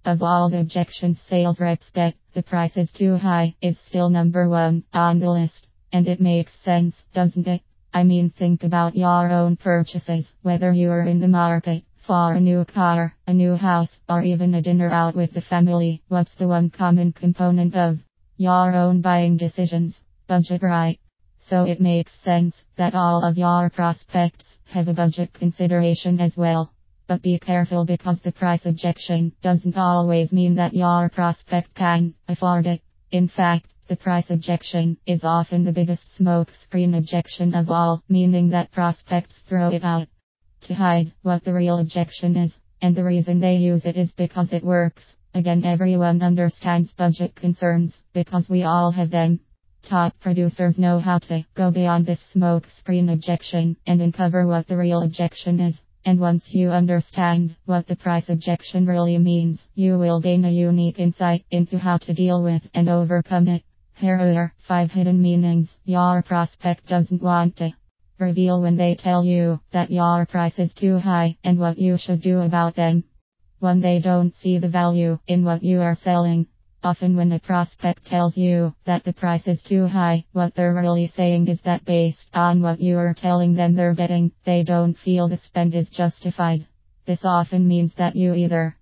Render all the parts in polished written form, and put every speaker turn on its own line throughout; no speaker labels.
Of all the objections sales reps get, the price is too high is still number one on the list. And it makes sense, doesn't it? I mean, think about your own purchases, whether you're in the market for a new car, a new house, or even a dinner out with the family. What's the one common component of your own buying decisions? Budget, right? So it makes sense that all of your prospects have a budget consideration as well. But be careful, because the price objection doesn't always mean that your prospect can afford it. In fact, the price objection is often the biggest smokescreen objection of all, meaning that prospects throw it out to hide what the real objection is. And the reason they use it is because it works. Again, everyone understands budget concerns, because we all have them. Top producers know how to go beyond this smokescreen objection and uncover what the real objection is. And once you understand what the price objection really means, you will gain a unique insight into how to deal with and overcome it. Here are 5 hidden meanings your prospect doesn't want to reveal when they tell you that your price is too high, and what you should do about them. 1. They don't see the value in what you are selling. Often when a prospect tells you that the price is too high, what they're really saying is that based on what you are telling them they're getting, they don't feel the spend is justified. This often means that you either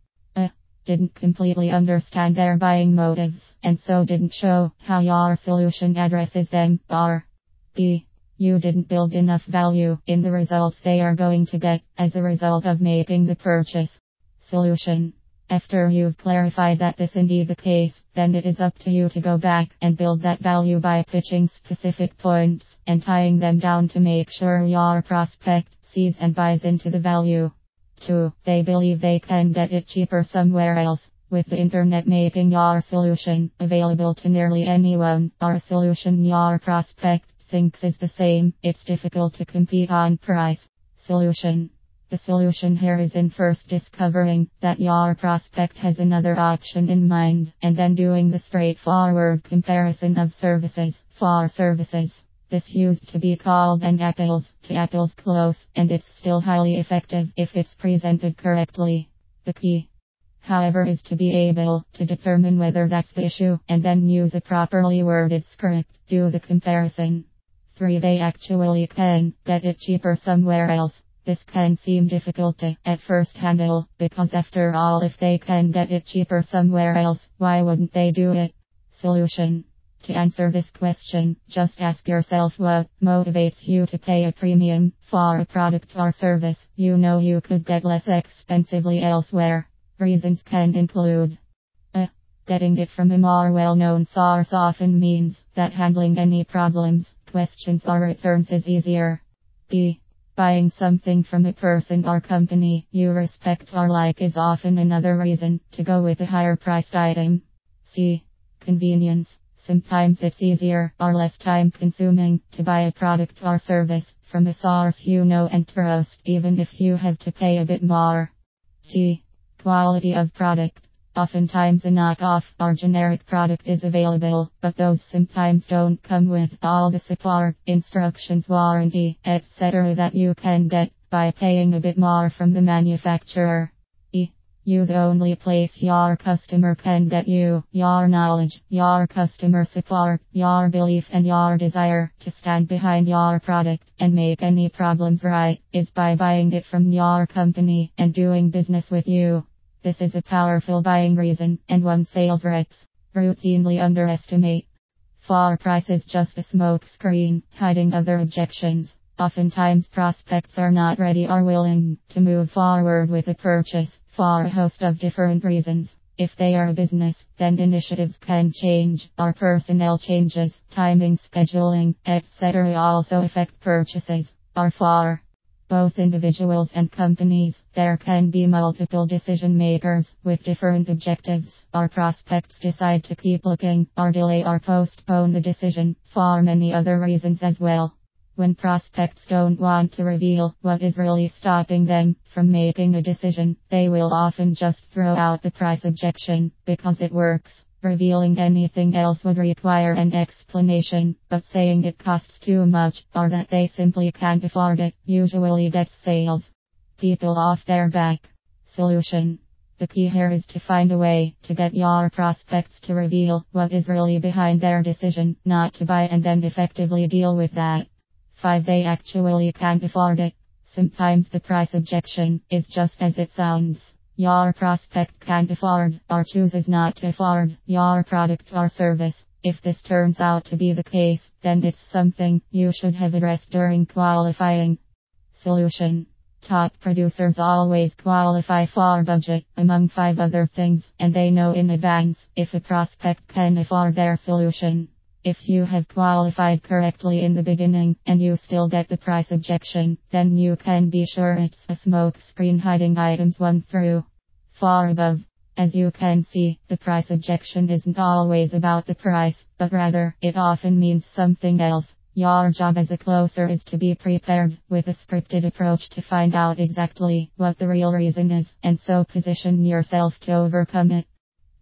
didn't completely understand their buying motives, and so didn't show how your solution addresses them, or B. You didn't build enough value in the results they are going to get as a result of making the purchase. Solution. After you've clarified that this is indeed the case, then it is up to you to go back and build that value by pitching specific points and tying them down to make sure your prospect sees and buys into the value. 2. They believe they can get it cheaper somewhere else. With the internet making your solution available to nearly anyone, or a solution your prospect thinks is the same, it's difficult to compete on price. Solution. The solution here is in first discovering that your prospect has another option in mind, and then doing the straightforward comparison of services for services. This used to be called an apples to apples close, and it's still highly effective if it's presented correctly. The key, however, is to be able to determine whether that's the issue, and then use a properly worded script. Do the comparison. 3. They actually can get it cheaper somewhere else. This can seem difficult to at first handle, because after all, if they can get it cheaper somewhere else, why wouldn't they do it? Solution. To answer this question, just ask yourself what motivates you to pay a premium for a product or service you know you could get less expensively elsewhere. Reasons can include getting it from a more well-known source often means that handling any problems, questions or returns is easier. B. Buying something from a person or company you respect or like is often another reason to go with a higher priced item. C. Convenience. Sometimes it's easier or less time consuming to buy a product or service from a source you know and trust, even if you have to pay a bit more. G. Quality of product. Oftentimes a knockoff or generic product is available, but those sometimes don't come with all the support, instructions, warranty, etc. that you can get by paying a bit more from the manufacturer. E. You the only place your customer can get you, your knowledge, your customer support, your belief and your desire to stand behind your product and make any problems right, is by buying it from your company and doing business with you. This is a powerful buying reason, and one sales reps routinely underestimate. 4. Price is just a smoke screen, hiding other objections. Oftentimes prospects are not ready or willing to move forward with a purchase for a host of different reasons. If they are a business, then initiatives can change, or personnel changes, timing, scheduling, etc. also affect purchases. Or 4. Both individuals and companies, there can be multiple decision makers with different objectives, or prospects decide to keep looking, or delay or postpone the decision, for many other reasons as well. When prospects don't want to reveal what is really stopping them from making a decision, they will often just throw out the price objection, because it works. Revealing anything else would require an explanation, but saying it costs too much, or that they simply can't afford it, usually gets sales. People off their back. Solution. The key here is to find a way to get your prospects to reveal what is really behind their decision not to buy and then effectively deal with that. 5. They actually can't afford it. Sometimes the price objection is just as it sounds. Your prospect can't afford or chooses not to afford your product or service. If this turns out to be the case, then it's something you should have addressed during qualifying. Solution. Top producers always qualify for budget, among 5 other things, and they know in advance if a prospect can afford their solution. If you have qualified correctly in the beginning and you still get the price objection, then you can be sure it's a smoke screen hiding items 1 through 4 above. As you can see, the price objection isn't always about the price, but rather, it often means something else. Your job as a closer is to be prepared with a scripted approach to find out exactly what the real reason is, and so position yourself to overcome it.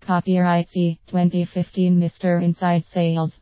Copyright C. 2015 Mr. Inside Sales.